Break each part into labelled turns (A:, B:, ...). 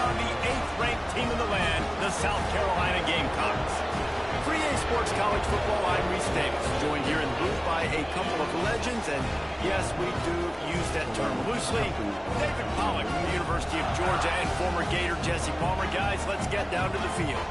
A: on the 8th-ranked team in the land, the South Carolina Gamecocks. For EA Sports College Football, I'm Reese Davis, joined here in the booth by a couple of legends, and yes, we do use that term loosely. David Pollack from the University of Georgia and former Gator Jesse Palmer. Guys, let's get down to the field.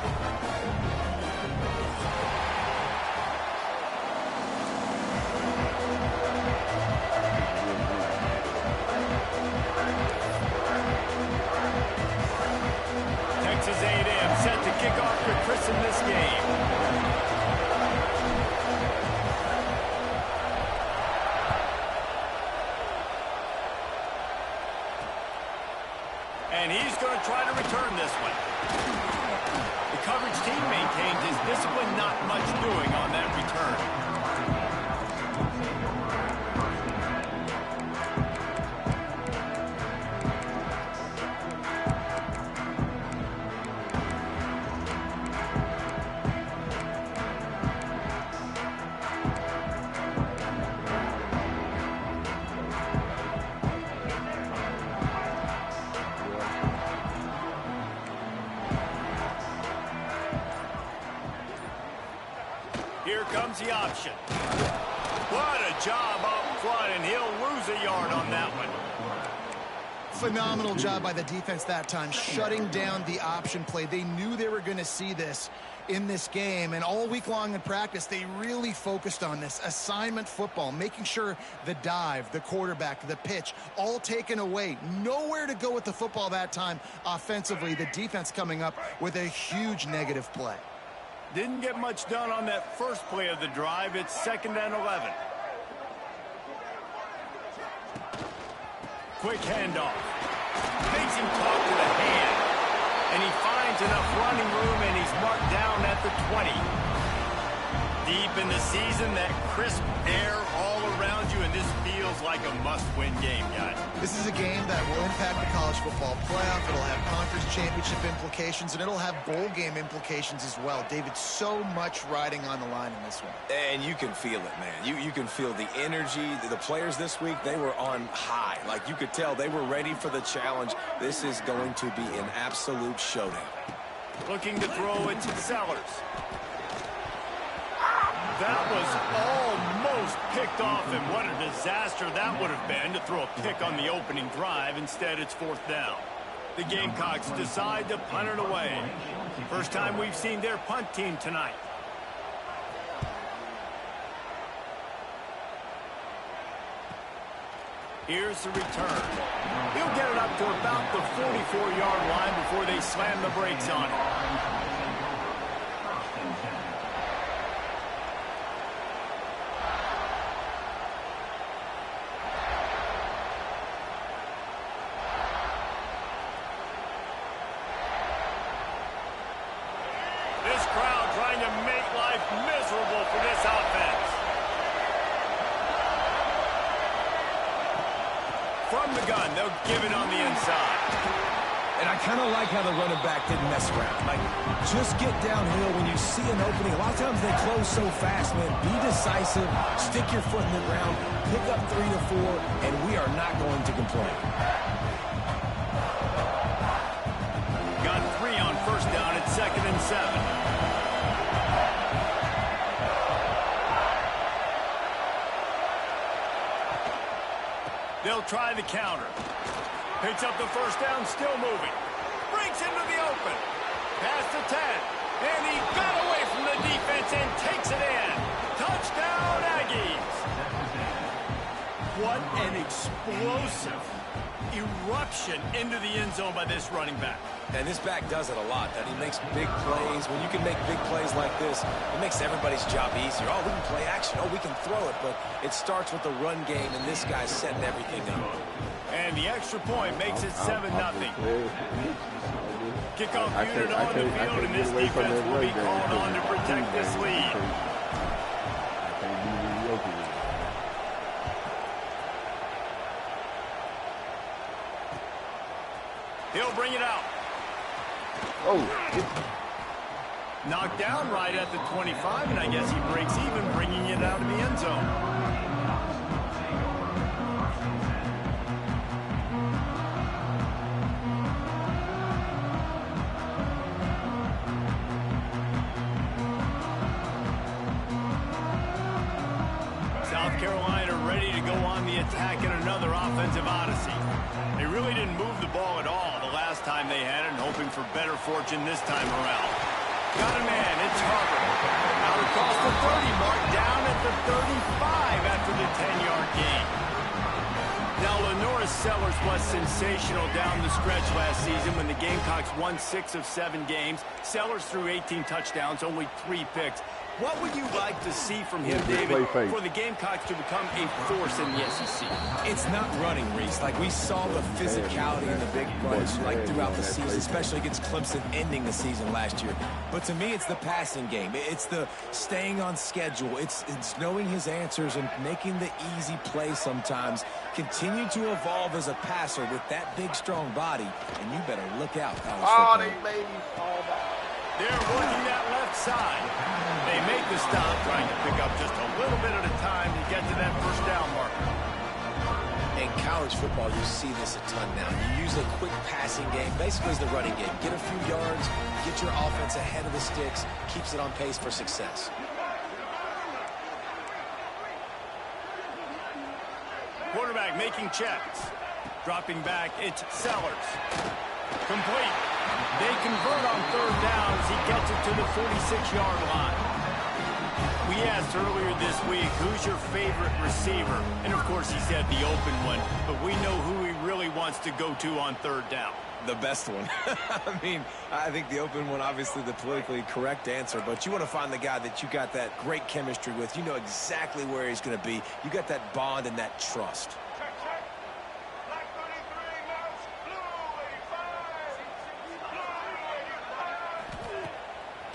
A: Texas A&M set to kick off to christen this game. And he's going to try to return this one. The coverage team maintained his discipline, not much doing on that return. Here comes the option. What a job up front, and he'll lose a yard on that one.
B: Phenomenal job by the defense that time, shutting down the option play. They knew they were going to see this in this game, and all week long in practice, they really focused on this assignment football, making sure the dive, the quarterback, the pitch, all taken away. Nowhere to go with the football that time offensively. The defense coming up with a huge negative play.
A: Didn't get much done on that first play of the drive. It's 2nd and 11. Quick handoff. Makes him talk to the hand. And he finds enough running room, and he's marked down at the 20. Deep in the season, that crisp air all around you, and this feels like a must-win game, guys.
B: This is a game that will impact the college football playoff. It'll have conference championship implications, and it'll have bowl game implications as well. David, so much riding on the line in this one.
C: And you can feel it, man. You can feel the energy. The players this week, they were on high. Like, you could tell they were ready for the challenge. This is going to be an absolute showdown.
A: Looking to throw it to Sellers. That was almost picked off, and what a disaster that would have been to throw a pick on the opening drive. Instead, it's 4th down. The Gamecocks decide to punt it away. First time we've seen their punt team tonight. Here's the return. He'll get it up to about the 44-yard line before they slam the brakes on it. This crowd trying to make life miserable for this offense. From the gun, they'll give it on the inside.
D: And I kind of like how the running back didn't mess around. Like, just get downhill when you see an opening. A lot of times they close so fast, man. Be decisive, stick your foot in the ground, pick up 3 to 4, and we are not going to complain.
A: Got 3 on 1st down at 2nd and 7. They'll try the counter. Picks up the 1st down, still moving. Breaks into the open. Past the 10. And he got away from the defense and takes it in. Touchdown, Aggies. What an explosive eruption into the end zone by this running back.
C: And this back does it a lot, that he makes big plays. When you can make big plays like this, it makes everybody's job easier. Oh, we can play action. Oh, we can throw it. But it starts with the run game, and this guy's setting everything up.
A: And the extra point makes it 7-0. Kickoff unit on the field, and this defense will be called on to protect this lead. He'll bring it out.
E: Oh.
A: Knocked down right at the 25, and I guess he breaks even, bringing it out of the end zone. attacking another offensive odyssey. They really didn't move the ball at all the last time they had it, and hoping for better fortune this time around. Got a man, it's Harper. Out across the 30 mark, down at the 35 after the 10-yard gain. Now, Lenoris Sellers was sensational down the stretch last season when the Gamecocks won 6 of 7 games. Sellers threw 18 touchdowns, only 3 picks. What would you like to see from him, David, for the Gamecocks to become a force in the SEC?
D: It's not running, Reese. Like, we saw the physicality in the big runs, like, throughout the season, especially against Clemson ending the season last year. But to me, it's the passing game. It's the staying on schedule. It's knowing his answers and making the easy play sometimes. Continue to evolve as a passer with that big, strong body, and you better look out, college football.
E: These babies fall back.
A: They're working that left side. They make the stop, trying to pick up just a little bit at a time to get to that first down marker.
C: In college football, you see this a ton now. You use a quick passing game, basically as the running game. Get a few yards, get your offense ahead of the sticks, keeps it on pace for success.
A: Quarterback making checks. Dropping back, it's Sellers. Complete. They convert on third down as he gets it to the 46-yard line. We asked earlier this week, who's your favorite receiver? And, of course, he said the open one, but we know who he really wants to go to on third down.
D: The best one. I mean, I think the open one, obviously the politically correct answer, but you want to find the guy that you got that great chemistry with. You know exactly where he's going to be. You got that bond and that trust.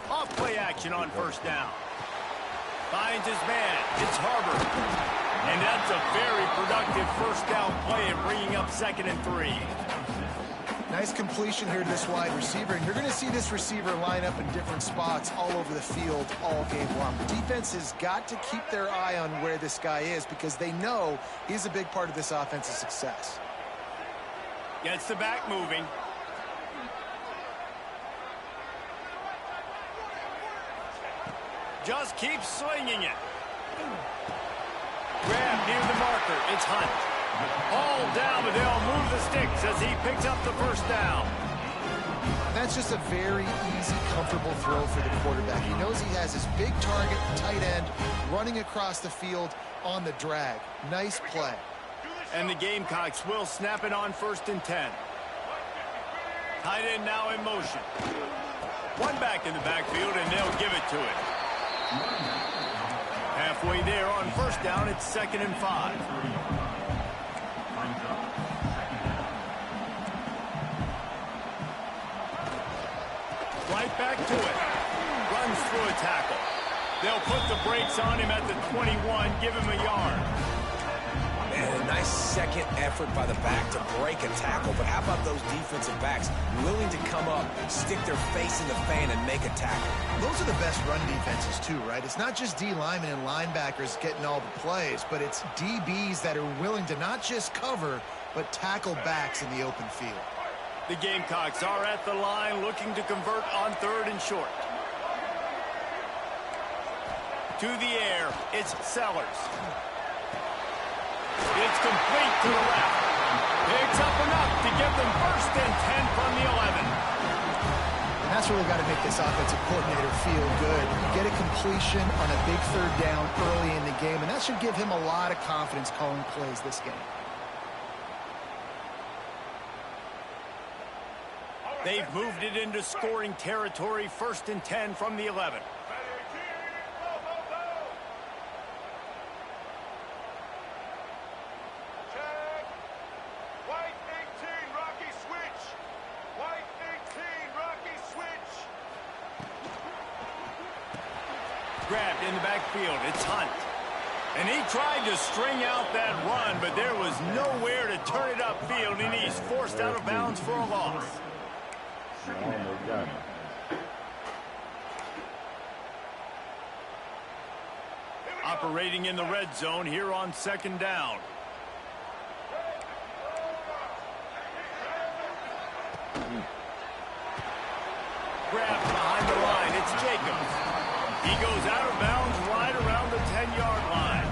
A: Off-play action on first down. Finds his man. It's Harper. And that's a very productive first down play and bringing up 2nd and 3.
B: Nice completion here to this wide receiver, and you're going to see this receiver line up in different spots all over the field all game long. The defense has got to keep their eye on where this guy is because they know he's a big part of this offense's success.
A: Gets the back moving. Just keeps slinging it. Grab near the marker. It's Hunt. All down, but they'll move the sticks as he picks up the first down.
B: That's just a very easy, comfortable throw for the quarterback. He knows he has his big target, tight end, running across the field on the drag. Nice play.
A: And the Gamecocks will snap it on 1st and 10. Tight end now in motion. One back in the backfield, and they'll give it to it. Halfway there on first down, it's 2nd and 5. Right back to it. Runs through a tackle. They'll put the brakes on him at the 21, give him a yard.
C: And a nice second effort by the back to break a tackle. But how about those defensive backs willing to come up, stick their face in the fan, and make a tackle?
B: Those are the best run defenses, too, right? It's not just D linemen and linebackers getting all the plays, but it's DBs that are willing to not just cover, but tackle backs in the open field.
A: The Gamecocks are at the line looking to convert on 3rd and short. To the air, it's Sellers. It's complete to the left. Picks up enough to give them 1st and 10 from the 11.
B: And that's really got to make this offensive coordinator feel good. Get a completion on a big third down early in the game, and that should give him a lot of confidence calling plays this game.
A: They've moved it into scoring territory, 1st and 10 from the 11. Grabbed in the backfield, it's Hunt. And he tried to string out that run, but there was nowhere to turn it upfield, and he's forced out of bounds for a loss. Operating in the red zone here on 2nd down. Grabbed behind the line, it's Jacobs. He goes out of bounds right around the 10-yard line.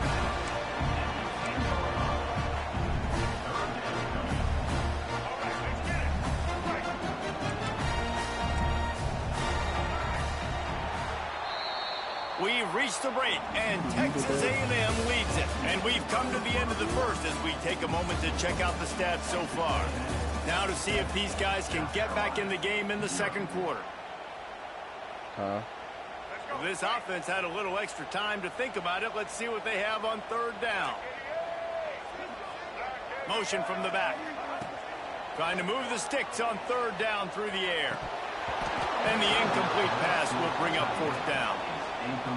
A: We've reached the break, and Texas A&M leads it. And we've come to the end of the first as we take a moment to check out the stats so far. Now to see if these guys can get back in the game in the second quarter. This offense had a little extra time to think about it. Let's see what they have on third down. Motion from the back. Trying to move the sticks on third down through the air. And the incomplete pass will bring up fourth down.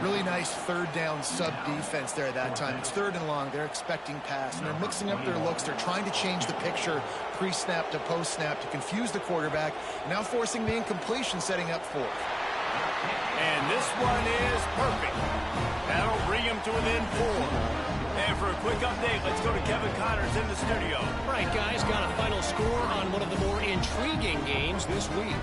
B: Really nice third down sub defense there that time. It's third and long. They're expecting pass, and they're mixing up their looks. They're trying to change the picture pre-snap to post-snap to confuse the quarterback. Now forcing the incompletion, setting up fourth.
A: And this one is perfect. That'll bring him to within 4. And for a quick update, let's go to Kevin Connors in the studio.
F: All right, guys, got a final score on one of the more intriguing games this week.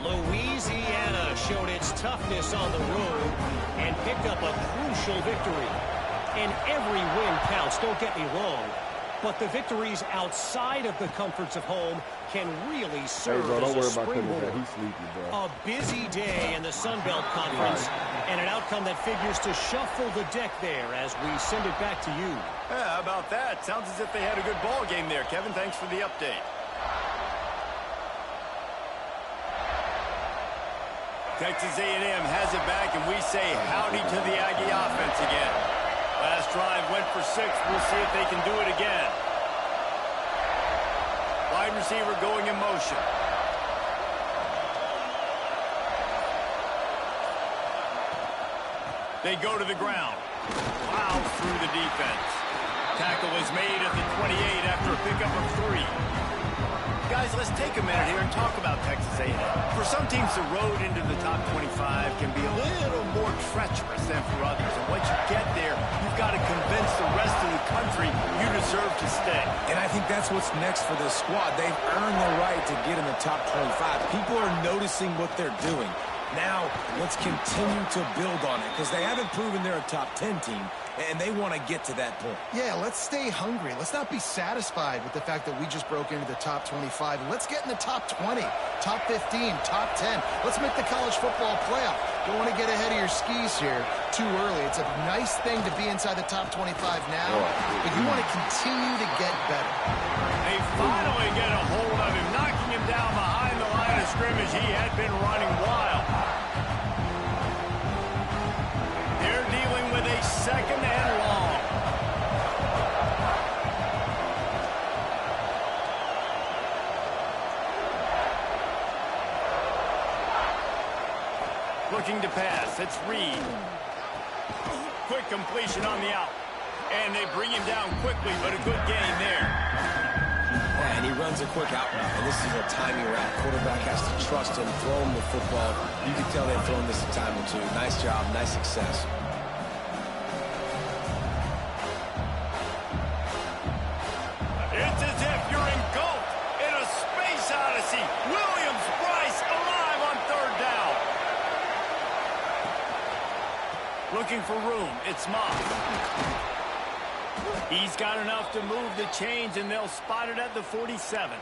F: Louisiana showed its toughness on the road and picked up a crucial victory. And every win counts, don't get me wrong. But the victories outside of the comforts of home can really serve as a springboard. A busy day in the Sun Belt Conference, and an outcome that figures to shuffle the deck there as we send it back to you.
A: Yeah, how about that? Sounds as if they had a good ball game there. Kevin, thanks for the update. Texas A&M has it back, and we say howdy to the Aggie offense again. Last drive went for 6. We'll see if they can do it again. Wide receiver going in motion. They go to the ground. Plows through the defense. Tackle is made at the 28 after a pickup of 3. Guys, let's take a minute here and talk about Texas A&M. For some teams, the road into the top 25 can be a little more treacherous than for others. And once you get there, you've got to convince the rest of the country you deserve to stay.
D: And I think that's what's next for this squad. They've earned the right to get in the top 25. People are noticing what they're doing. Now, let's continue to build on it because they haven't proven they're a top 10 team, and they want to get to that point.
B: Yeah, let's stay hungry. Let's not be satisfied with the fact that we just broke into the top 25. Let's get in the top 20, top 15, top 10. Let's make the college football playoff. Don't want to get ahead of your skis here too early. It's a nice thing to be inside the top 25 now, but you want to continue to get better.
A: They finally get a hold of him, knocking him down behind the line of scrimmage. He had been running wild. They're dealing with a second and long. Looking to pass. It's Reed. Quick completion on the out. And they bring him down quickly, but a good gain there.
C: Yeah, and he runs a quick out route, and this is a timing route. Quarterback has to trust him, throw him the football. You can tell they've thrown this a time or two. Nice job, nice success.
A: It's as if you're engulfed in a space odyssey. Williams-Brice alive on third down. Looking for room. It's Moss. He's got enough to move the chains, and they'll spot it at the 47.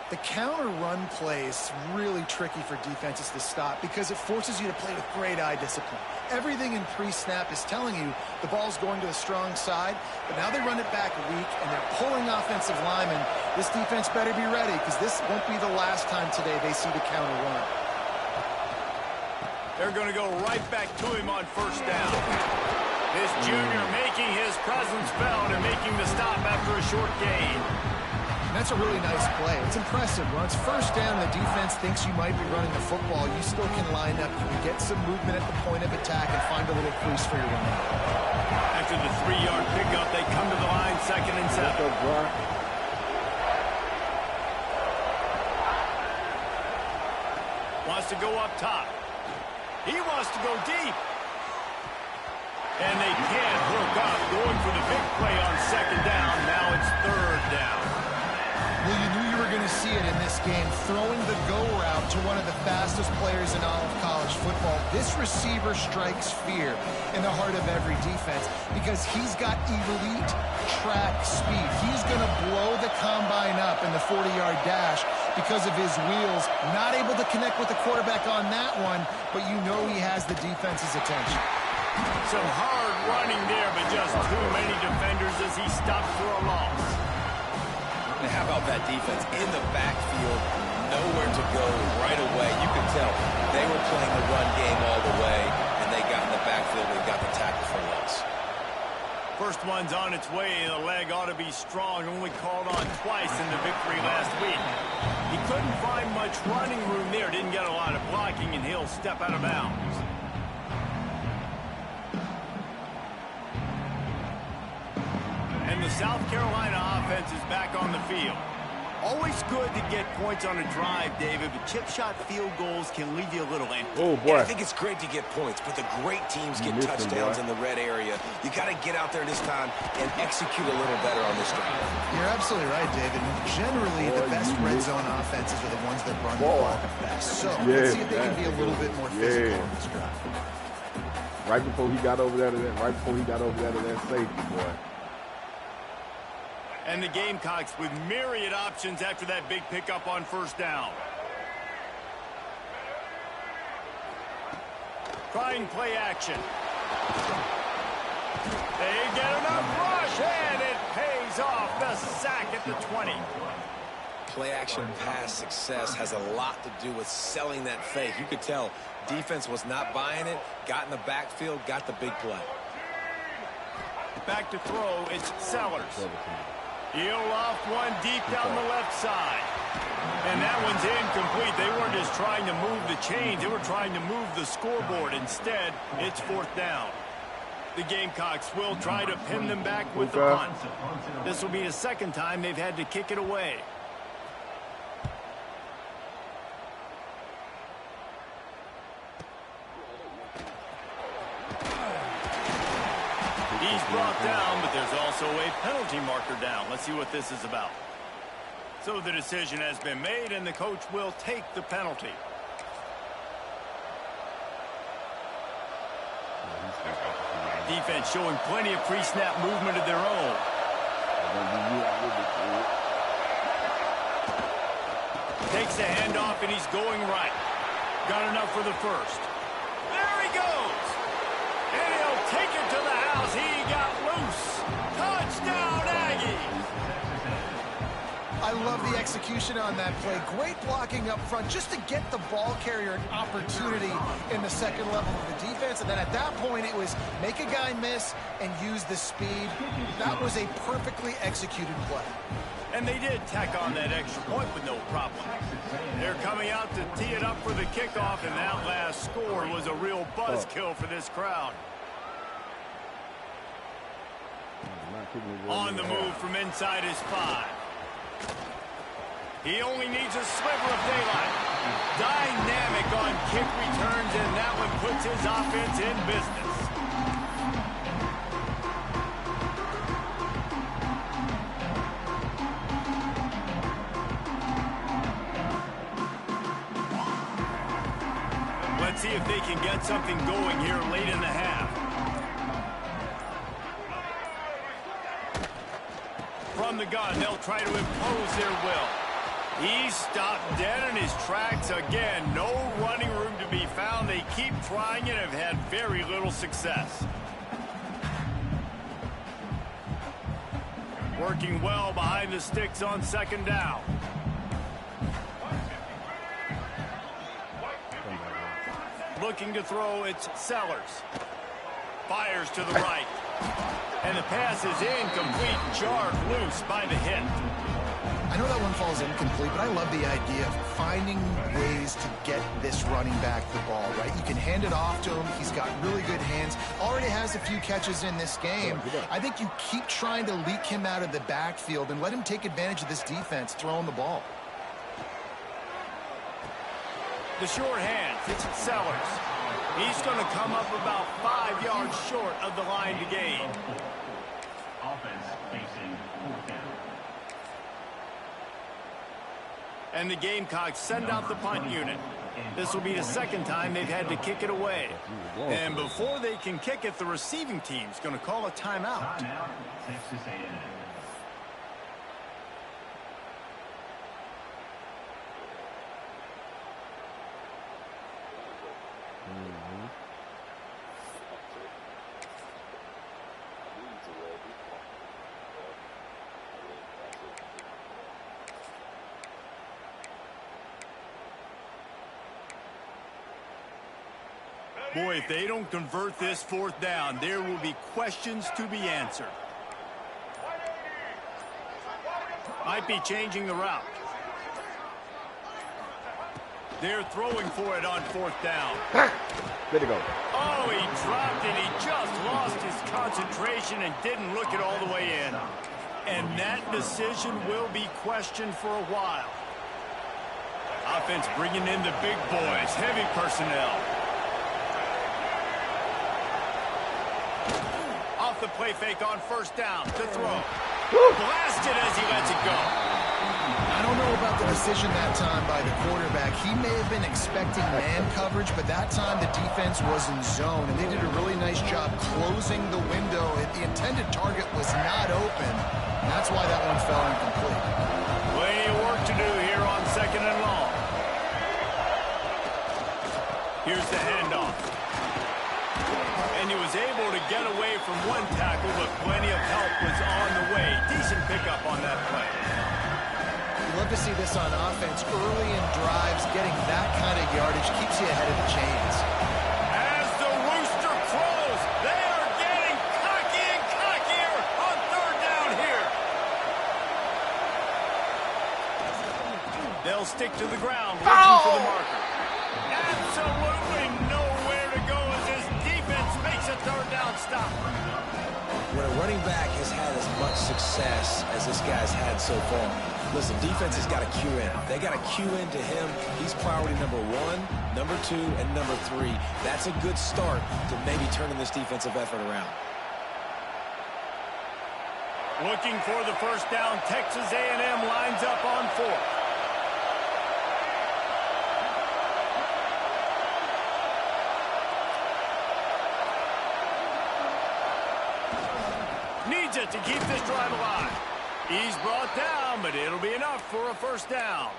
B: The counter run play is really tricky for defenses to stop because it forces you to play with great eye discipline. Everything in pre-snap is telling you the ball's going to the strong side, but now they run it back weak, and they're pulling offensive linemen. This defense better be ready because this won't be the last time today they see the counter run.
A: They're going to go right back to him on first down. This junior making his presence felt and making the stop after a short gain.
B: And that's a really nice play. It's impressive. When it's first down, the defense thinks you might be running the football. You still can line up. You can get some movement at the point of attack and find a little crease for your running.
A: After the 3-yard pickup, they come to the line, 2nd and 7. Wants to go up top. He wants to go deep. And they can't hook up. Going for the big play on 2nd down. Now it's 3rd down.
B: Well, you knew you were going to see it in this game, throwing the go route to one of the fastest players in all of college football. This receiver strikes fear in the heart of every defense because he's got elite track speed. He's going to blow the combine up in the 40-yard dash, because of his wheels. Not able to connect with the quarterback on that one, but you know he has the defense's attention.
A: Some hard running there, but just too many defenders as he stopped for a loss.
C: And how about that defense in the backfield? Nowhere to go right away. You can tell they were playing the run game all the way, and they got in the backfield and got the tackle for loss.
A: First one's on its way. The leg ought to be strong. Only called on twice in the victory last week. He couldn't find much running room there. Didn't get a lot of blocking, and he'll step out of bounds. And the South Carolina offense is back on the field. Always good to get points on a drive, David, but chip shot field goals can leave you a little empty.
E: Oh, boy.
C: Yeah, I think it's great to get points, but the great teams get touchdowns in the red area. You got to get out there this time and execute a little better on this drive.
B: You're absolutely right, David. Generally, the best red zone offenses are the ones that run the ball the best. So let's see if they can be a little bit more physical on this drive.
E: Right before he got over there to that safety, boy.
A: And the Gamecocks with myriad options after that big pickup on first down. Trying play action. They get enough rush, and it pays off. The sack at the 20.
C: Play action pass success has a lot to do with selling that fake. You could tell defense was not buying it, got in the backfield, got the big play.
A: Back to throw, it's Sellers. He'll off one deep down the left side. And that one's incomplete. They weren't just trying to move the chains. They were trying to move the scoreboard. Instead, it's fourth down. The Gamecocks will try to pin them back with the punt. This will be the second time they've had to kick it away. He's brought down, but there's also a penalty marker down. Let's see what this is about. So the decision has been made, and the coach will take the penalty. Defense showing plenty of pre-snap movement of their own. Takes the handoff, and he's going right. Got enough for the first. There he goes. And he'll take it to the house. He got loose. Touchdown, Aggies.
B: I love the execution on that play. Great blocking up front just to get the ball carrier an opportunity in the second level of the defense. And then at that point, it was make a guy miss and use the speed. That was a perfectly executed play.
A: And they did tack on that extra point with no problem. They're coming out to tee it up for the kickoff, and that last score was a real buzzkill for this crowd. On the move from inside his 5. He only needs a sliver of daylight. Dynamic on kick returns, and that one puts his offense in business. Let's see if they can get something going here late in the half. From the gun, they'll try to impose their will. He's stopped dead in his tracks again. No running room to be found. They keep trying and have had very little success. Working well behind the sticks on second down. Looking to throw, it's Sellers. Fires to the right. And the pass is incomplete, jarred loose by the hit.
B: I know that one falls incomplete, but I love the idea of finding ways to get this running back the ball, right? You can hand it off to him. He's got really good hands. Already has a few catches in this game. I think you keep trying to leak him out of the backfield and let him take advantage of this defense throwing the ball.
A: The short hands, it's Sellers. He's going to come up about 5 yards short of the line to gain.
G: Offense facing fourth down.
A: And the Gamecocks send out the punt unit. This will be the second time they've had to kick it away. And before they can kick it, the receiving team's going to call a timeout.
G: Timeout, Texas A&M.
A: Boy, if they don't convert this fourth down, there will be questions to be answered. Might be changing the route. They're throwing for it on fourth down.
E: There to go.
A: Oh, he dropped it. He just lost his concentration and didn't look it all the way in. And that decision will be questioned for a while. Offense bringing in the big boys, heavy personnel. Off the play fake on first down to throw. Blasted as he lets it go.
B: I don't know about the decision that time by the quarterback. He may have been expecting man coverage, but that time the defense was in zone, and they did a really nice job closing the window. The intended target was not open. That's why that one fell incomplete.
A: Plenty of work to do here on second and long. Here's the handoff. And he was able to get away from one tackle, but plenty of help was on the way. Decent pickup on that play.
B: You love to see this on offense. Early in drives, getting that kind of yardage keeps you ahead of the chains.
A: As the rooster crows, they are getting cocky and cockier on third down here. They'll stick to the ground, looking for the marker. Absolutely nowhere to go as this defense makes a third down stop.
C: When a running back has had as much success as this guy's had so far, listen, defense has got to cue in. They got to cue in to him. He's priority number 1, number 2, and number 3. That's a good start to maybe turning this defensive effort around.
A: Looking for the first down, Texas A&M lines up on fourth. Needs it to keep this drive alive. He's brought down, but it'll be enough for a first down.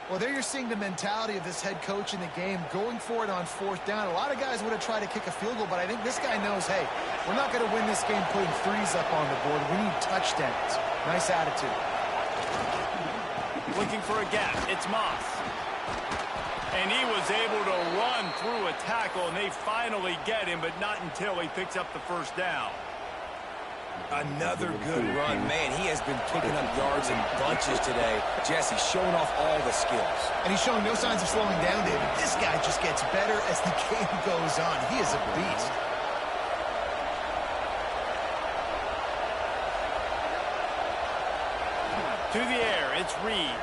B: Well, there you're seeing the mentality of this head coach in the game, going for it on fourth down. A lot of guys would have tried to kick a field goal, but I think this guy knows, hey, we're not going to win this game putting threes up on the board. We need touchdowns. Nice attitude.
A: Looking for a gap. It's Moss. And he was able to run through a tackle, and they finally get him, but not until he picks up the first down.
C: Another good run. Man, he has been picking up yards in bunches today. Jesse showing off all the skills.
B: And he's showing no signs of slowing down, David. This guy just gets better as the game goes on. He is a beast.
A: To the air, it's Reed.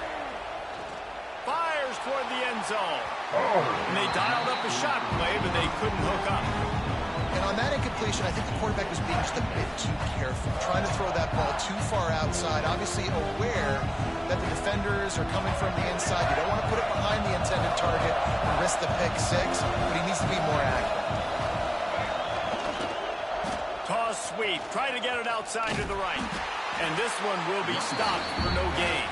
A: Fires toward the end zone. And they dialed up a shot play, but they couldn't hook up.
B: And on that incompletion, I think the quarterback was being just a bit too careful, trying to throw that ball too far outside, obviously aware that the defenders are coming from the inside. You don't want to put it behind the intended target and risk the pick six, but he needs to be more accurate.
A: Toss sweep, try to get it outside to the right. And this one will be stopped for no gain.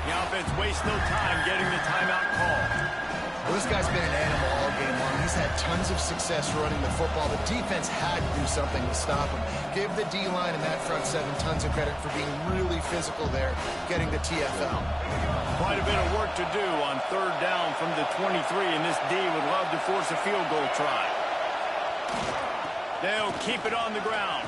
A: The offense wastes no time getting the timeout call.
B: Well, this guy's been an animal all game long. He's had tons of success running the football. The defense had to do something to stop him. Give the D-line and that front seven tons of credit for being really physical there, getting the TFL.
A: Quite a bit of work to do on third down from the 23, and this D would love to force a field goal try. They'll keep it on the ground.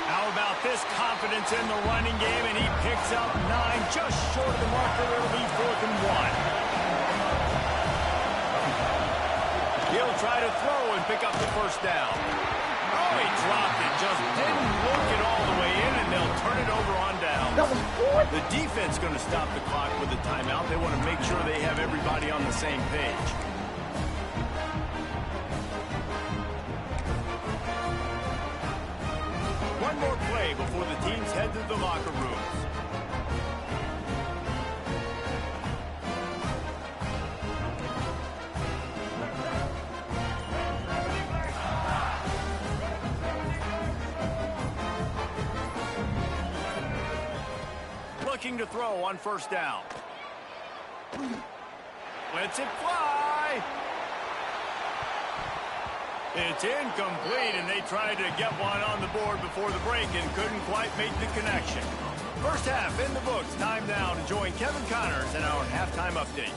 A: How about this confidence in the running game, and he picks up 9, just short of the marker. It'll be 4th and 1. He'll try to throw and pick up the first down. Oh, he dropped it. Just didn't look it all the way in, and they'll turn it over on down. The defense going to stop the clock with a timeout. They want to make sure they have everybody on the same page. One more play before the teams head to the locker rooms. Looking to throw on first down. Lets it fly. It's incomplete, and they tried to get one on the board before the break and couldn't quite make the connection. First half in the books. Time now to join Kevin Connors in our halftime update.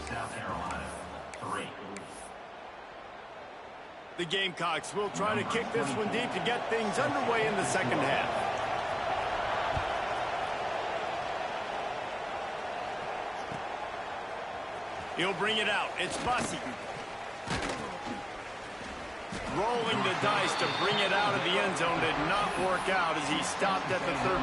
G: South Carolina. 3.
A: The Gamecocks will try to kick this one deep to get things underway in the second half. He'll bring it out. It's Bussy. Rolling the dice to bring it out of the end zone did not work out as he stopped at the 13.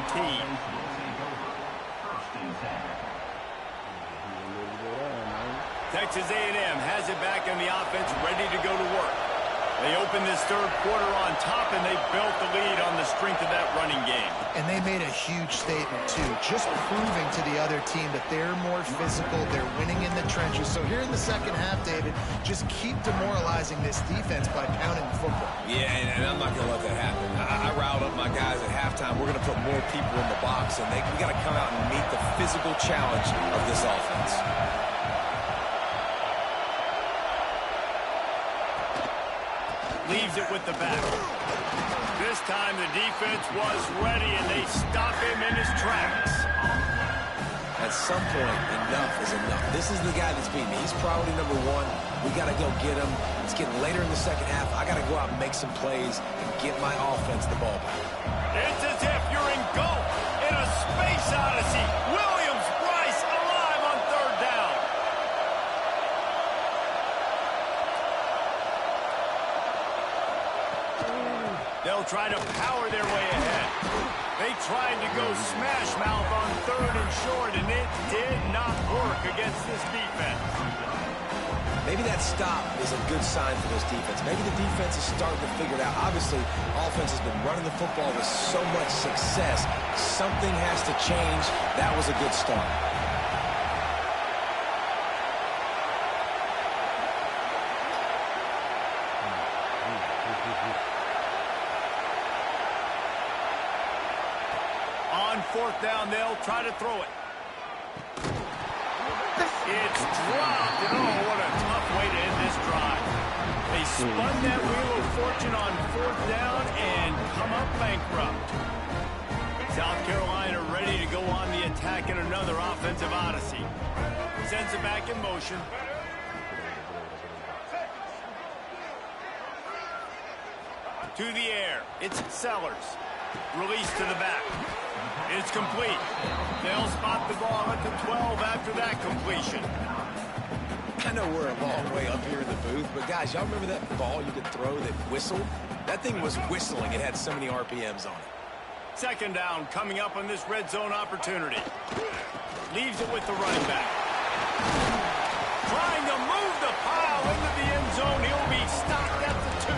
A: Texas A&M has it back in the offense, ready to go to work. They open this third quarter on top, and they built the lead on the strength of that running game.
B: And they made a huge statement, too, just proving to the other team that they're more physical, they're winning in the trenches. So here in the second half, David, just keep demoralizing this defense by pounding the football.
C: Yeah, and I'm not going to let that happen. I riled up my guys at halftime. We're going to put more people in the box, and we got to come out and meet the physical challenge of this offense.
A: Leaves it with the back. This time the defense was ready, and they stop him in his tracks.
C: At some point, enough is enough. This is the guy that's beating me. He's priority number 1. We got to go get him. It's getting later in the second half. I got to go out and make some plays and get my offense the ball back.
A: It's as if you're engulfed in a space odyssey. Williams-Brice alive on third down. They'll try to power their way ahead. They tried to go smash mouth on third and short, and it did not work against this defense.
C: Maybe that stop is a good sign for this defense. Maybe the defense is starting to figure it out. Obviously, offense has been running the football with so much success. Something has to change. That was a good start.
A: On fourth down, they'll try to throw it. It's dropped, and oh, what a tough way to end this drive. They spun that wheel of fortune on fourth down and come up bankrupt. South Carolina ready to go on the attack in another offensive odyssey. Sends it back in motion. To the air, it's Sellers. Release to the back. It's complete. They'll spot the ball at the 12 after that completion.
C: I know we're a long way up here in the booth, but guys, y'all remember that ball you could throw that whistled? That thing was whistling. It had so many RPMs on it.
A: Second down coming up on this red zone opportunity. Leaves it with the running back. Trying to move the pile into the end zone. He'll be stopped at the 2.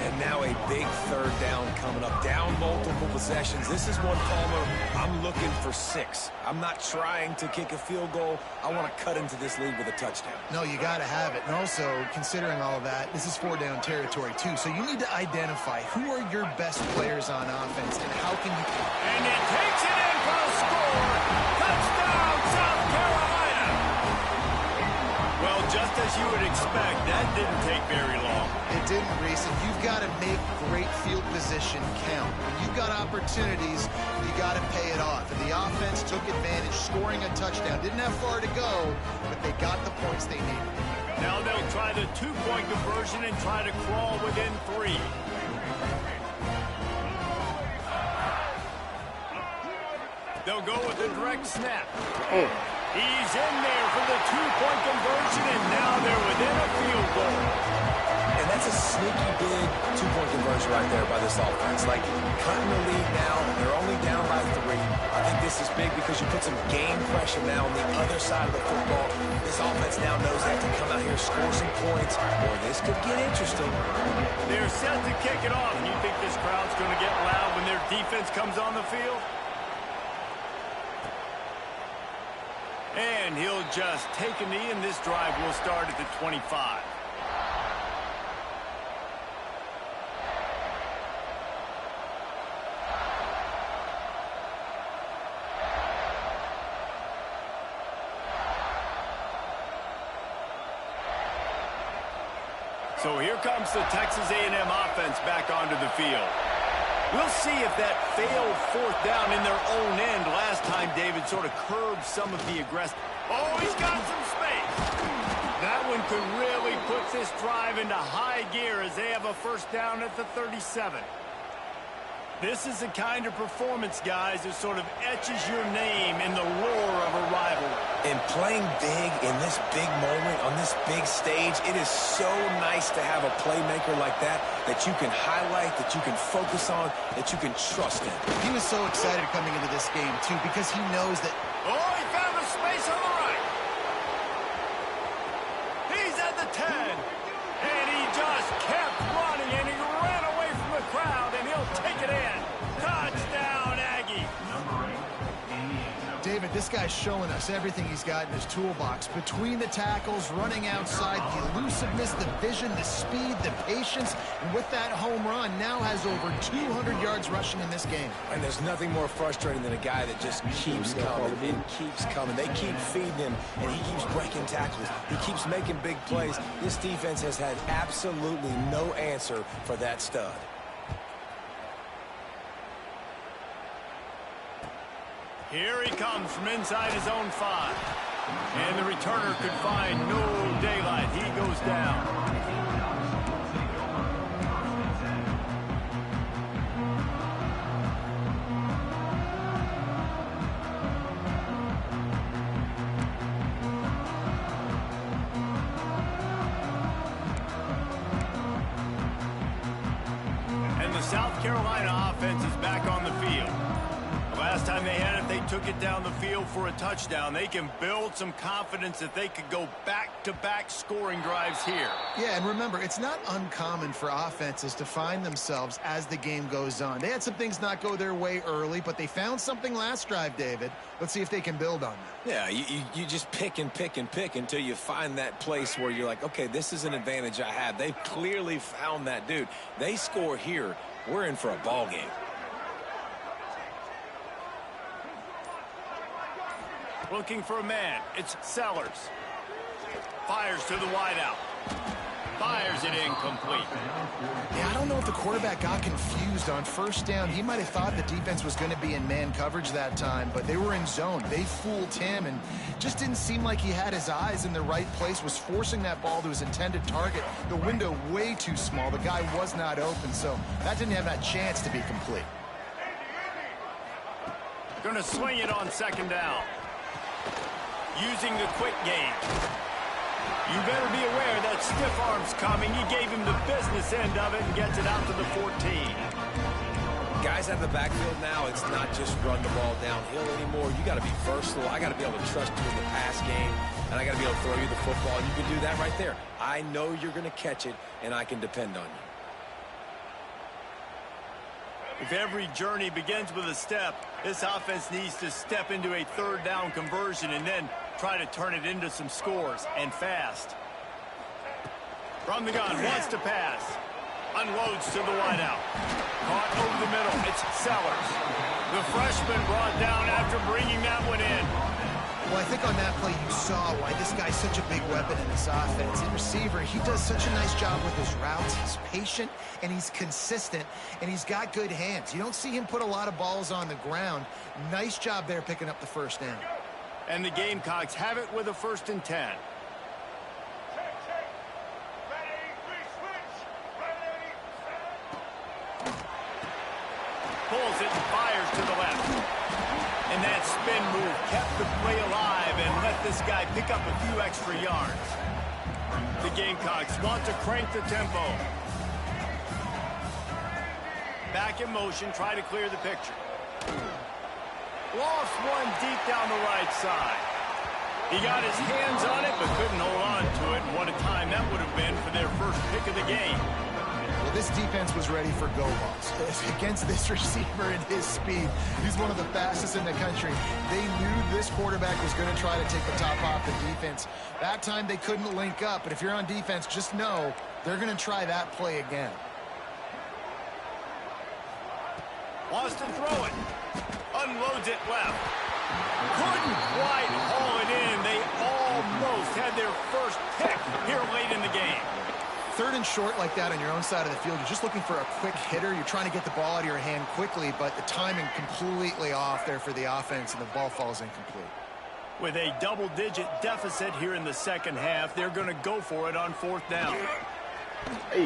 C: And now a big third down coming up. Down multiple possessions. This is one, Palmer, I'm looking for 6. I'm not trying to kick a field goal. I want to cut into this lead with a touchdown.
B: No, you got to have it. And also, considering all of that, this is 4-down territory, too. So you need to identify who are your best players on offense and how can you...
A: And it takes it in for a score. Touchdown, South Carolina. Well, just as you would expect, that didn't take very long.
B: It didn't, Reese, and you've got to make great field position count. When you've got opportunities, you got to pay it off. And the offense took advantage, scoring a touchdown. Didn't have far to go, but they got the points they needed.
A: Now they'll try the 2-point conversion and try to crawl within 3. They'll go with a direct snap. He's in there for the 2-point conversion, and now they're within a field goal.
C: And that's a sneaky big 2-point conversion right there by this offense. Like, cutting the lead now. They're only down by 3. I think this is big because you put some game pressure now on the other side of the football. This offense now knows they have to come out here, score some points, or this could get interesting.
A: They're set to kick it off. You think this crowd's going to get loud when their defense comes on the field? And he'll just take a knee, and this drive will start at the 25. So here comes the Texas A&M offense back onto the field. We'll see if that failed fourth down in their own end last time, David, sort of curbed some of the aggressive. Oh, he's got some space. That one could really put this drive into high gear as they have a first down at the 37. This is the kind of performance, guys, that sort of etches your name in the roar of a rivalry.
C: And playing big in this big moment, on this big stage, it is so nice to have a playmaker like that you can highlight, that you can focus on, that you can trust in.
B: He was so excited coming into this game, too, because he knows that...
A: Oh, he found a space on the right. He's at the 10. And he just kept running, and he ran away from the crowd, and he'll take it in. Touchdown, Aggie.
B: David, this guy's showing us everything he's got in his toolbox. Between the tackles, running outside, the elusiveness, the vision, the speed, the patience, and with that home run, now has over 200 yards rushing in this game.
C: And there's nothing more frustrating than a guy that just keeps coming and keeps coming. They keep feeding him, and he keeps breaking tackles. He keeps making big plays. This defense has had absolutely no answer for that stud.
A: Here he comes from inside his own 5. And the returner could find no daylight. He goes down. And the South Carolina offense is back on the field. Last time they had it, they took it down the field for a touchdown. They can build some confidence that they could go back-to-back scoring drives here.
B: Yeah, and remember, it's not uncommon for offenses to find themselves as the game goes on. They had some things not go their way early, but they found something last drive, David. Let's see if they can build on that.
C: Yeah, you just pick and pick and pick until you find that place where you're like, okay, this is an advantage I have. They've clearly found that, dude. They score here, we're in for a ball game.
A: Looking for a man. It's Sellers. Fires to the wideout. Fires it incomplete.
B: Yeah, I don't know if the quarterback got confused on first down. He might have thought the defense was going to be in man coverage that time, but they were in zone. They fooled him and just didn't seem like he had his eyes in the right place, was forcing that ball to his intended target. The window way too small. The guy was not open, so that didn't have that chance to be complete.
A: Gonna swing it on second down. Using the quick game. You better be aware that stiff arm's coming. He gave him the business end of it and gets it out to the 14.
C: Guys out of the backfield now, it's not just run the ball downhill anymore. You got to be versatile. I got to be able to trust you in the pass game, and I got to be able to throw you the football. And you can do that right there. I know you're going to catch it, and I can depend on you.
A: If every journey begins with a step, this offense needs to step into a third down conversion and then try to turn it into some scores, and fast. From the gun, wants to pass. Unloads to the wideout. Caught over the middle. It's Sellers. The freshman brought down after bringing that one in.
B: Well, I think on that play you saw why this guy's such a big weapon in this offense. The receiver, he does such a nice job with his routes. He's patient, and he's consistent, and he's got good hands. You don't see him put a lot of balls on the ground. Nice job there picking up the first down.
A: And the Gamecocks have it with a 1st and 10. Pulls it and fires to the left. And that spin move kept the play alive and let this guy pick up a few extra yards. The Gamecocks want to crank the tempo. Back in motion, try to clear the picture. Lost one deep down the right side. He got his hands on it, but couldn't hold on to it. And what a time that would have been for their first pick of the game.
B: Well, this defense was ready for go-balls. Against this receiver and his speed, he's one of the fastest in the country. They knew this quarterback was going to try to take the top off the defense. That time they couldn't link up, but if you're on defense, just know they're going to try that play again.
A: Wants to throw it. Unloads it left. Couldn't quite haul it in. They almost had their first pick here late in the game.
B: 3rd and short like that on your own side of the field, you're just looking for a quick hitter. You're trying to get the ball out of your hand quickly, but the timing completely off there for the offense, and the ball falls incomplete.
A: With a double-digit deficit here in the second half, they're going to go for it on 4th down.
E: Hey.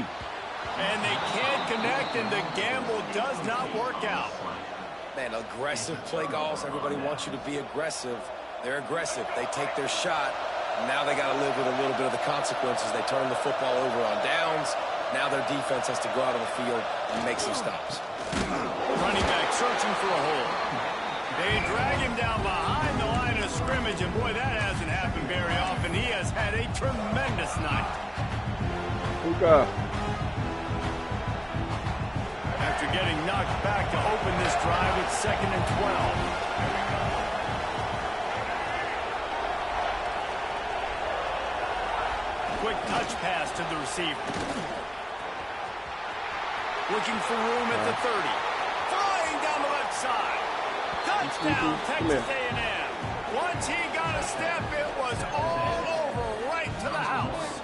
A: And they can't connect, and the gamble does not work out.
C: Man, aggressive play calls. Everybody wants you to be aggressive. They're aggressive. They take their shot. Now they got to live with a little bit of the consequences. They turn the football over on downs. Now their defense has to go out on the field and make some stops.
A: Running back searching for a hole. They drag him down behind the line of scrimmage, and boy, that hasn't happened very often. He has had a tremendous night.
E: Luka.
A: After getting knocked back to open this drive, it's 2nd and 12. Quick touch pass to the receiver. Looking for room at the 30. Flying down the left side. Touchdown, Texas A&M. Once he got a step, it was all over right to the house.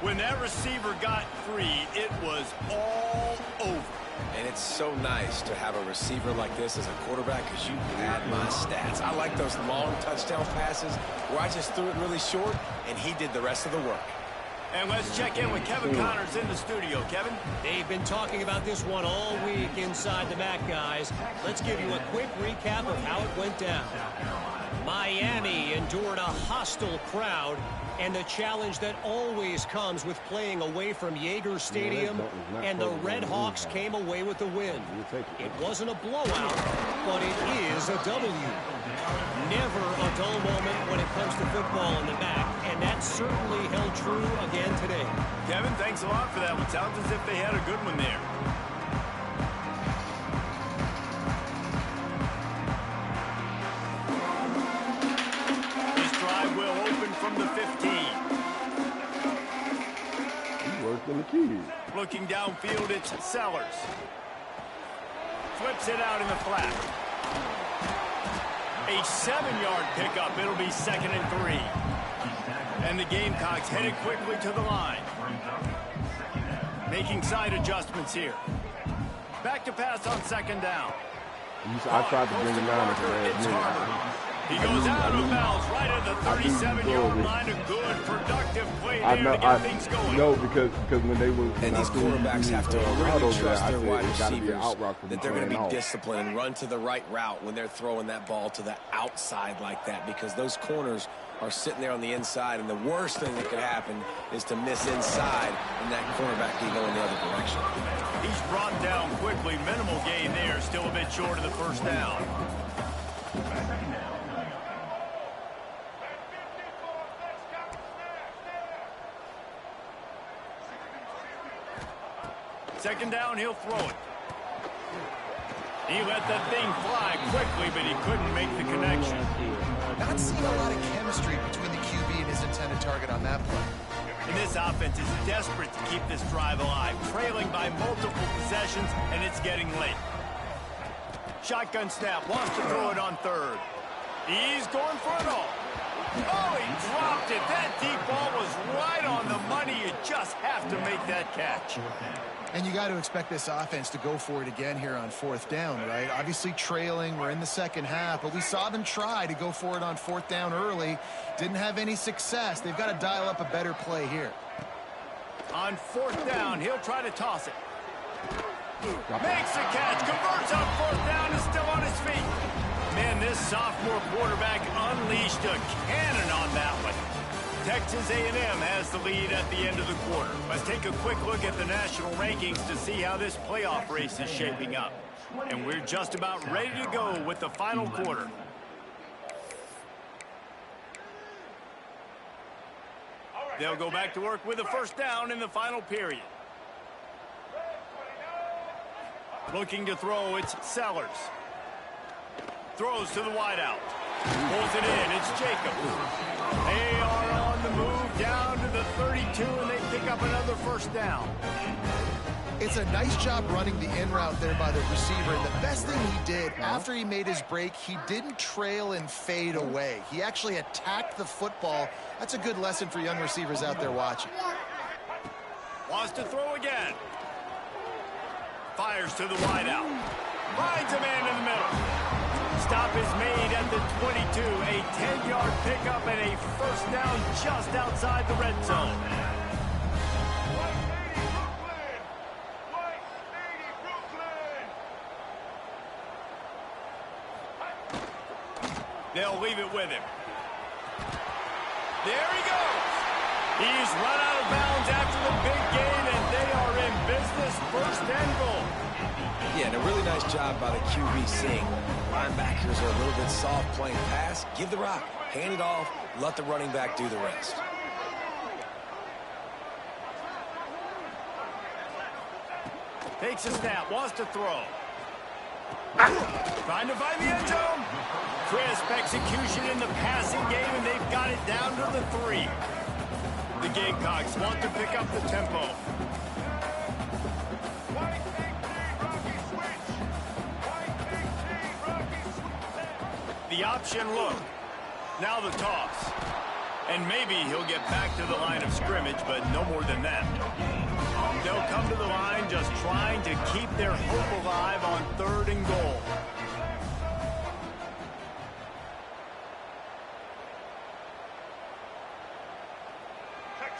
A: When that receiver got free, it was all over.
C: And it's so nice to have a receiver like this as a quarterback because you add my stats. I like those long touchdown passes where I just threw it really short and he did the rest of the work.
A: And let's check in with Kevin Connors in the studio. Kevin?
F: They've been talking about this one all week inside the MAC, guys. Let's give you a quick recap of how it went down. Miami endured a hostile crowd and the challenge that always comes with playing away from Yager Stadium, and the Red Hawks came away with the win. It wasn't a blowout, but it is a W. Never a dull moment when it comes to football in the MAC, and that certainly held true again today.
A: Kevin, thanks a lot for that one. Sounds as if they had a good one there. This drive will open from the 15.
E: He worked in the keys.
A: Looking downfield, it's Sellers. Flips it out in the flat. A 7-yard pickup. It'll be 2nd and 3. And the Gamecocks headed quickly to the line. Making side adjustments here. Back to pass on 2nd down.
E: I tried to bring him down at the last minute.
A: He goes out of bounds right at the 37-yard line. A good, productive play there to get things going.
E: No, because when they were...
C: And these quarterbacks have to really trust their wide receivers
E: that
C: they're going to be disciplined and run to the right route when they're throwing that ball to the outside like that, because those corners are sitting there on the inside, and the worst thing that could happen is to miss inside and that cornerback can go in the other direction.
A: He's brought down quickly. Minimal gain there. Still a bit short of the 1st down. Second down, he'll throw it. He let that thing fly quickly, but he couldn't make the connection.
B: Not seeing a lot of chemistry between the QB and his intended target on that play.
A: And this offense is desperate to keep this drive alive, trailing by multiple possessions, and it's getting late. Shotgun snap, wants to throw it on 3rd. He's going for it all. Oh, he dropped it. That deep ball was right on the money. You just have to make that catch.
B: And you got to expect this offense to go for it again here on 4th down, right? Obviously trailing. We're in the second half, but we saw them try to go for it on 4th down early. Didn't have any success. They've got to dial up a better play here.
A: On 4th down, he'll try to toss it. Makes the catch, converts on 4th down, is still on his feet. Man, this sophomore quarterback unleashed a cannon on that one. Texas A&M has the lead at the end of the quarter. Let's take a quick look at the national rankings to see how this playoff race is shaping up. And we're just about ready to go with the final quarter. They'll go back to work with a 1st down in the final period. Looking to throw, it's Sellers. Throws to the wideout. Pulls it in, it's Jacobs. They are on the move down to the 32, and they pick up another 1st down.
B: It's a nice job running the in route there by the receiver. And the best thing he did after he made his break, he didn't trail and fade away. He actually attacked the football. That's a good lesson for young receivers out there watching.
A: Wants to throw again. Fires to the wideout. Finds a man in the middle. Stop is made at the 22. A 10-yard pickup and a first down just outside the red zone. They'll leave it with him. There he goes. He's run out of bounds after the big gain, and they are in business. First and goal.
C: Yeah, and a really nice job by the QB seeing linebackers are a little bit soft playing pass. Give the rock, hand it off, let the running back do the rest.
A: Takes a snap, wants to throw. Trying to find the end zone. Crisp execution in the passing game, and they've got it down to the 3. The Gamecocks want to pick up the tempo. The option look. Now the toss. And maybe he'll get back to the line of scrimmage, but no more than that. They'll come to the line just trying to keep their hope alive on 3rd and goal.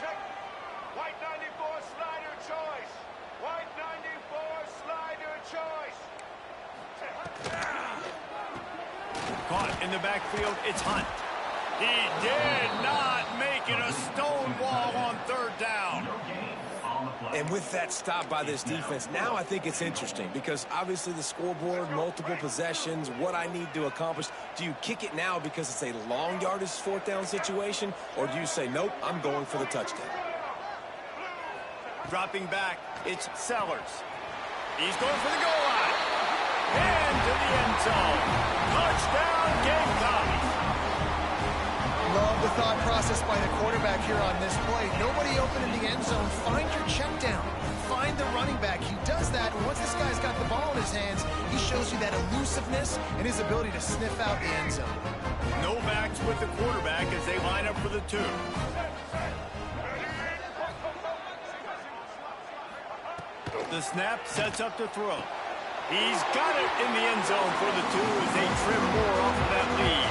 H: Check. White 94 slider choice. White 94 slider choice.
A: Caught in the backfield, it's Hunt. He did not make it a stone wall on 3rd down.
C: And with that stop by this defense, now I think it's interesting because obviously the scoreboard, multiple possessions, what I need to accomplish. Do you kick it now because it's a long yardage 4th down situation, or do you say, nope, I'm going for the touchdown?
A: Dropping back, it's Sellers. He's going for the goal line. Into the end zone. Touchdown, Gamecocks.
B: Love the thought process by the quarterback here on this play. Nobody open in the end zone. Find your check down. Find the running back. He does that, and once this guy's got the ball in his hands, he shows you that elusiveness and his ability to sniff out the end zone.
A: No backs with the quarterback as they line up for the 2. The snap sets up to throw. He's got it in the end zone for the 2 as they trim more off of that lead.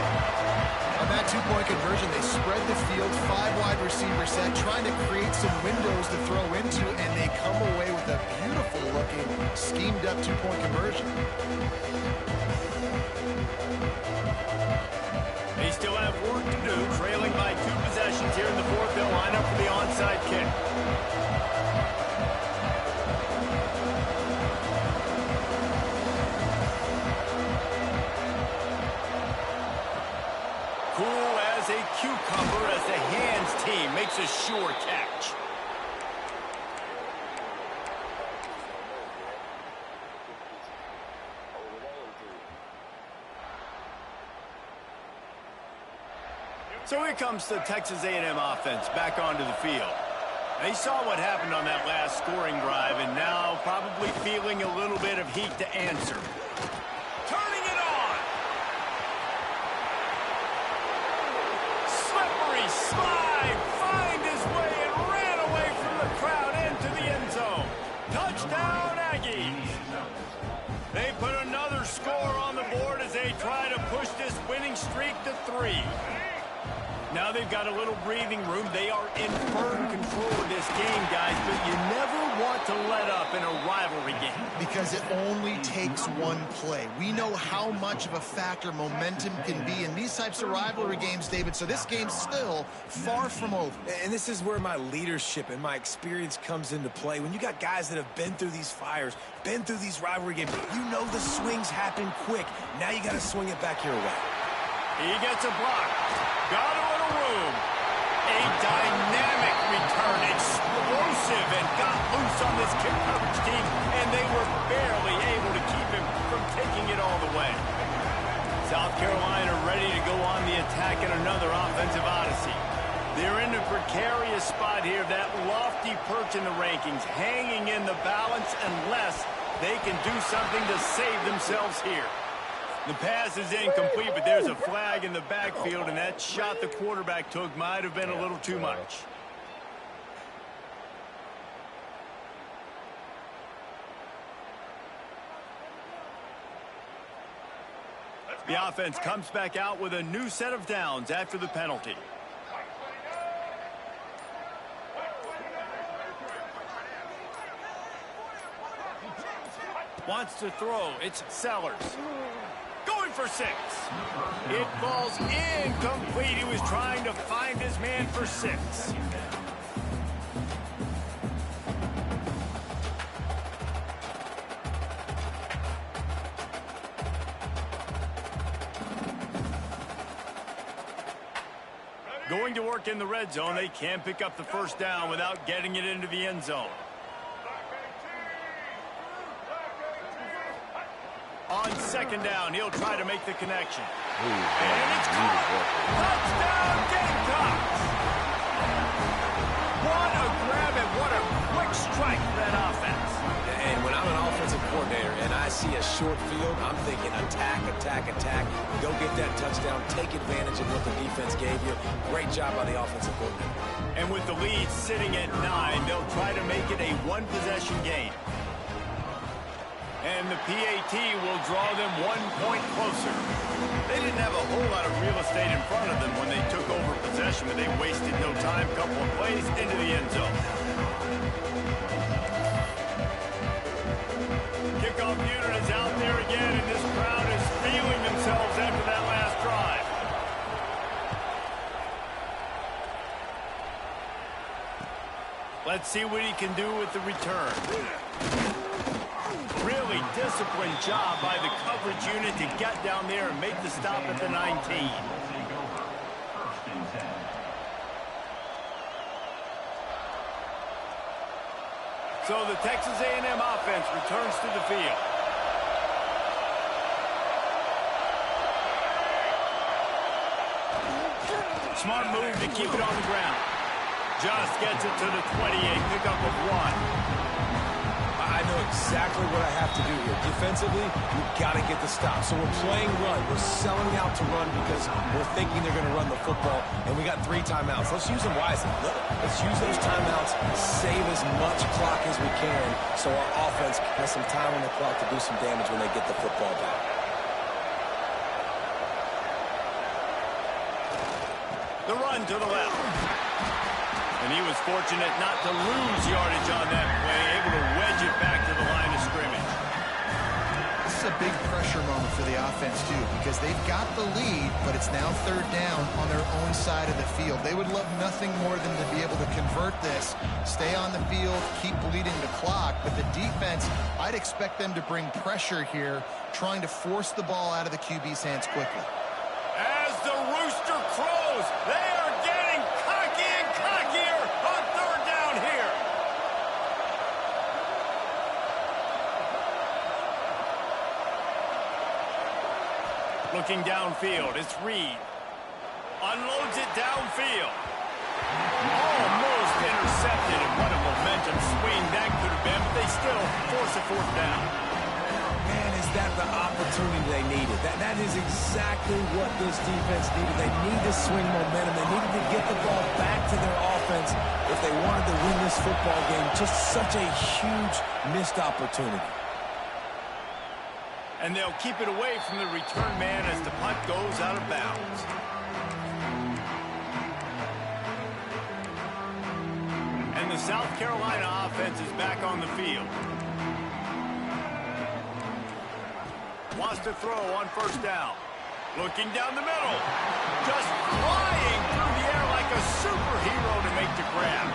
B: On that 2-point conversion, they spread the field, 5 wide receiver set, trying to create some windows to throw into, and they come away with a beautiful-looking, schemed-up 2-point conversion.
A: They still have work to do, trailing by 2 possessions here in the 4th. They'll line up for the onside kick. Cool as a cucumber as the hands team makes a sure catch. So here comes the Texas A&M offense back onto the field. They saw what happened on that last scoring drive, and now probably feeling a little bit of heat to answer. Turning it on! Slippery slide, find his way and ran away from the crowd into the end zone. Touchdown, Aggies! They put another score on the board as they try to push this winning streak to 3. Now they've got a little breathing room. They are in firm control of this game, guys, but you never want to let up in a rivalry game.
B: Because it only takes one play. We know how much of a factor momentum can be in these types of rivalry games, David, so this game's still far from over.
C: And this is where my leadership and my experience comes into play. When you got guys that have been through these fires, been through these rivalry games, you know the swings happen quick. Now you got to swing it back your way.
A: He gets a block. Got a little room. A dynamic return. Explosive and got loose on this kick coverage team, and they were barely able to keep him from taking it all the way. South Carolina ready to go on the attack in another offensive odyssey. They're in a precarious spot here. That lofty perch in the rankings, hanging in the balance unless they can do something to save themselves here. The pass is incomplete, but there's a flag in the backfield, and that shot the quarterback took might have been a little too much.
H: Let's
A: The offense comes back out with a new set of downs after the penalty. Wants to throw. It's Sellers. Going for 6. It falls incomplete. He was trying to find his man for 6. Going to work in the red zone. They can pick up the first down without getting it into the end zone. On second down, he'll try to make the connection. And it's caught. Touchdown, Gamecocks! What a grab and what a quick strike for that offense.
C: And when I'm an offensive coordinator and I see a short field, I'm thinking attack, attack, attack. Go get that touchdown. Take advantage of what the defense gave you. Great job by the offensive coordinator.
A: And with the lead sitting at 9, they'll try to make it a one-possession game. And the PAT will draw them 1 point closer. They didn't have a whole lot of real estate in front of them when they took over possession, but they wasted no time. Couple of plays into the end zone. Kickoff unit is out there again, and this crowd is feeling themselves after that last drive. Let's see what he can do with the return. Really disciplined job by the coverage unit to get down there and make the stop at the 19. So the Texas A&M offense returns to the field. Smart move to keep it on the ground. Just gets it to the 28, pickup of 1.
C: I know exactly what I have to do here. Defensively, we've got to get the stop. So we're playing run. We're selling out to run because we're thinking they're going to run the football, and we got 3 timeouts. Let's use them wisely. Let's use those timeouts, save as much clock as we can so our offense has some time on the clock to do some damage when they get the football back.
A: The run to the left. And he was fortunate not to lose yardage on that play, able to wedge it back to the line of scrimmage.
B: This is a big pressure moment for the offense, too, because they've got the lead, but it's now 3rd down on their own side of the field. They would love nothing more than to be able to convert this, stay on the field, keep bleeding the clock. But the defense, I'd expect them to bring pressure here, trying to force the ball out of the QB's hands quickly.
A: As the rooster crows, they are getting cocky and cockier on 3rd down here. Looking downfield, it's Reed. Unloads it downfield. Almost intercepted, and what a momentum swing that could have been, but they still force a 4th down.
C: Man, is that the opportunity they needed? That is exactly what this defense needed. They need to swing momentum. They needed to get the ball back to their offense if they wanted to win this football game. Just such a huge missed opportunity.
A: And they'll keep it away from the return man as the punt goes out of bounds. And the South Carolina offense is back on the field. Wants to throw on 1st down. Looking down the middle. Just flying through the air like a superhero to make the grab.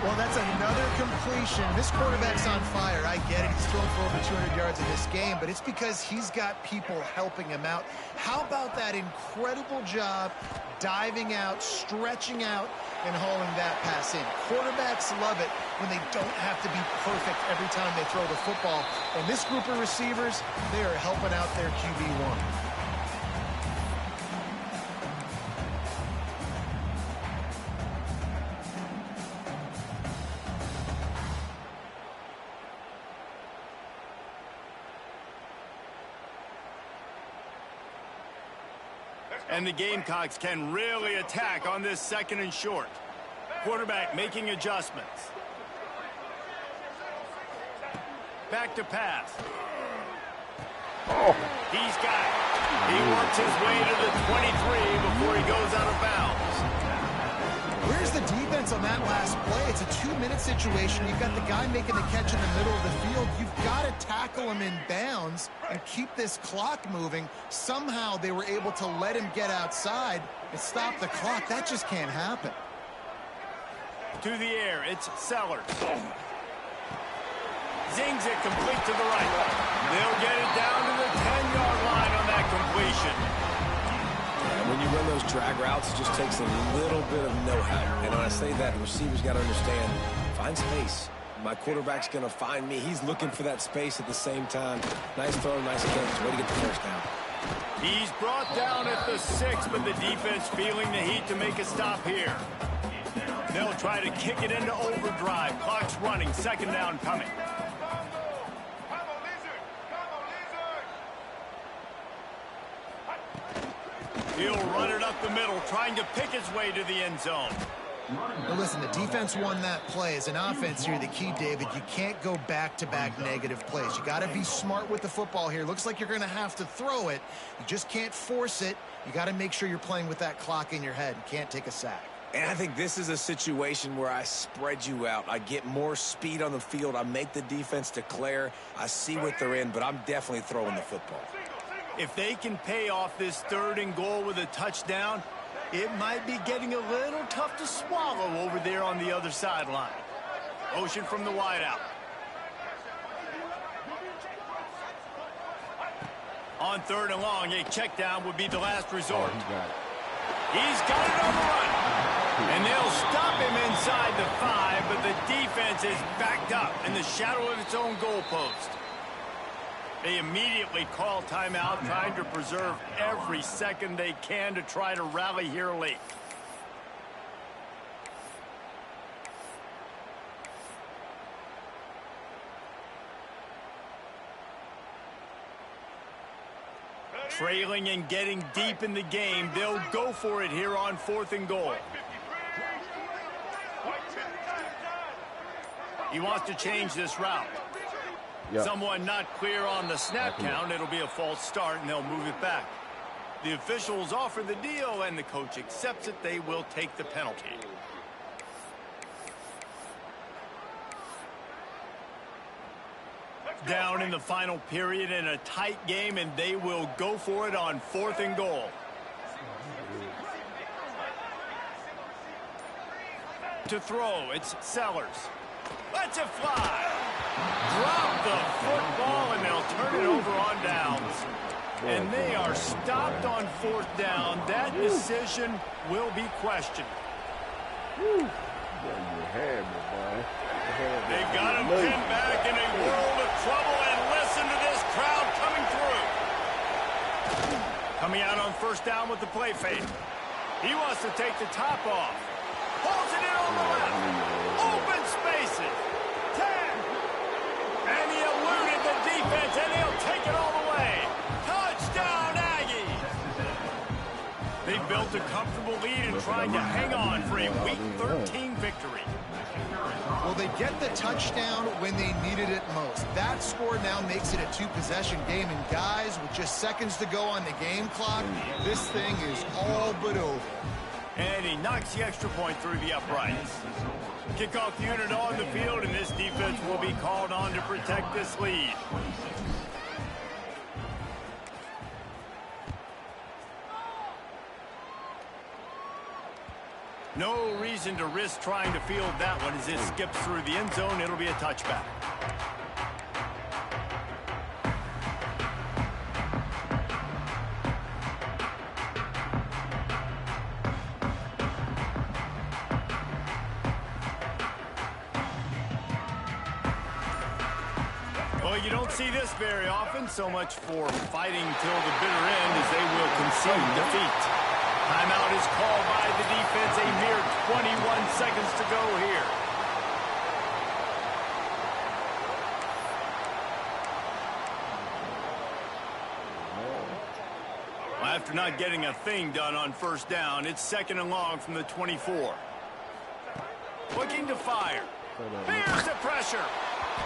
B: Well, that's another completion. This quarterback's on fire. I get it. He's thrown for over 200 yards in this game, but it's because he's got people helping him out. How about that incredible job diving out, stretching out, and hauling that pass in? Quarterbacks love it when they don't have to be perfect every time they throw the football. And this group of receivers, they are helping out their QB1.
A: And the Gamecocks can really attack on this 2nd and short. Quarterback making adjustments. Back to pass.
E: Oh.
A: He's got it. He works his way to the 23 before he goes out of bounds.
B: Where's the defense on that last play? It's a 2-minute situation. You've got the guy making the catch in the middle of the field. You've got to tackle him in bounds and keep this clock moving. Somehow they were able to let him get outside and stop the clock. That just can't happen.
A: To the air, it's Sellers. Zings it complete to the right. They'll get it down to the 10-yard line on that completion.
C: And when you run those drag routes, it just takes a little bit of know-how. And when I say that, the receiver's got to understand, find space. My quarterback's going to find me. He's looking for that space at the same time. Nice throw, nice catch. Way to get the first down.
A: He's brought down at the 6, but the defense feeling the heat to make a stop here. They'll try to kick it into overdrive. Clock's running. Second down coming. He'll run it up the middle, trying to pick his way to the end zone.
B: Now listen, the defense won that play. As an offense here, the key, David, you can't go back-to-back negative plays. You got to be smart with the football here. Looks like you're going to have to throw it. You just can't force it. You got to make sure you're playing with that clock in your head. You can't take a sack.
C: And I think this is a situation where I spread you out. I get more speed on the field. I make the defense declare. I see what they're in, but I'm definitely throwing the football.
A: If they can pay off this 3rd and goal with a touchdown, it might be getting a little tough to swallow over there on the other sideline. Motion from the wideout. On 3rd and long, a check down would be the last resort. He's got it on the run. And they'll stop him inside the 5, but the defense is backed up in the shadow of its own goalpost. They immediately call timeout, trying to preserve every second they can to try to rally here late. Trailing and getting deep in the game, they'll go for it here on 4th and goal. He wants to change this route. Yep. Someone not clear on the snap count. It'll be a false start, and they'll move it back. The officials offer the deal, and the coach accepts it. They will take the penalty. Down in the final period in a tight game, and they will go for it on 4th and goal. To throw, it's Sellers. Lets it fly. Drop the football, and they'll turn it over on downs. And they are stopped on 4th down. That decision will be questioned. They got him pinned back in a world of trouble, and listen to this crowd coming through. Coming out on 1st down with the play fake. He wants to take the top off. Pulls it in on the left. Open spaces. 10. And he eluded the defense, and he'll take it all the way. Touchdown, Aggies. They built a comfortable lead and trying to hang on for a Week 13 victory.
B: Well, they get the touchdown when they needed it most. That score now makes it a 2-possession game. And guys, with just seconds to go on the game clock, this thing is all but over.
A: And he knocks the extra point through the uprights. Kickoff unit on the field, and this defense will be called on to protect this lead. No reason to risk trying to field that one as it skips through the end zone. It'll be a touchback. Well, you don't see this very often. So much for fighting till the bitter end as they will concede defeat. Timeout is called by the defense. A mere 21 seconds to go here. Well, after not getting a thing done on 1st down, it's 2nd and long from the 24. Looking to fire. Here's the pressure.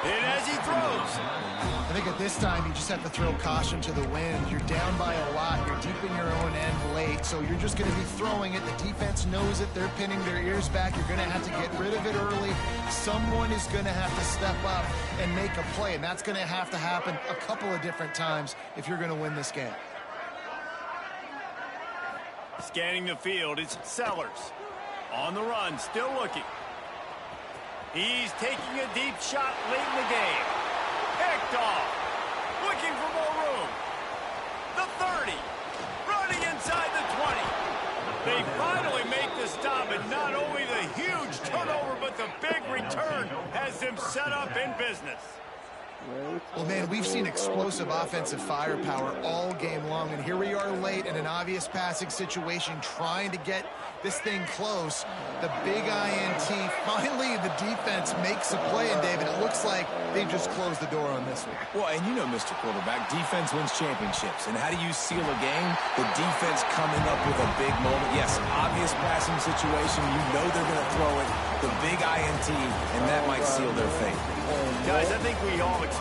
A: And as he throws.
B: I think at this time, you just have to throw caution to the wind. You're down by a lot. You're deep in your own end late, so you're just going to be throwing it. The defense knows it. They're pinning their ears back. You're going to have to get rid of it early. Someone is going to have to step up and make a play, and that's going to have to happen a couple of different times if you're going to win this game.
A: Scanning the field, it's Sellers. On the run, still looking. He's taking a deep shot late in the game. Picked off. Looking for more room. The 30. Running inside the 20. They finally make the stop, and not only the huge turnover, but the big return has them set up in business.
B: Well, man, we've seen explosive offensive firepower all game long, and here we are late in an obvious passing situation trying to get this thing close. The big INT, finally the defense makes a play, and David, it looks like they just closed the door on this one.
D: Well, and you know, Mr. Quarterback, defense wins championships. And how do you seal a game? The defense coming up with a big moment. Yes, obvious passing situation. You know they're going to throw it. The big INT, and that might seal their fate.
A: Guys, I think we all expect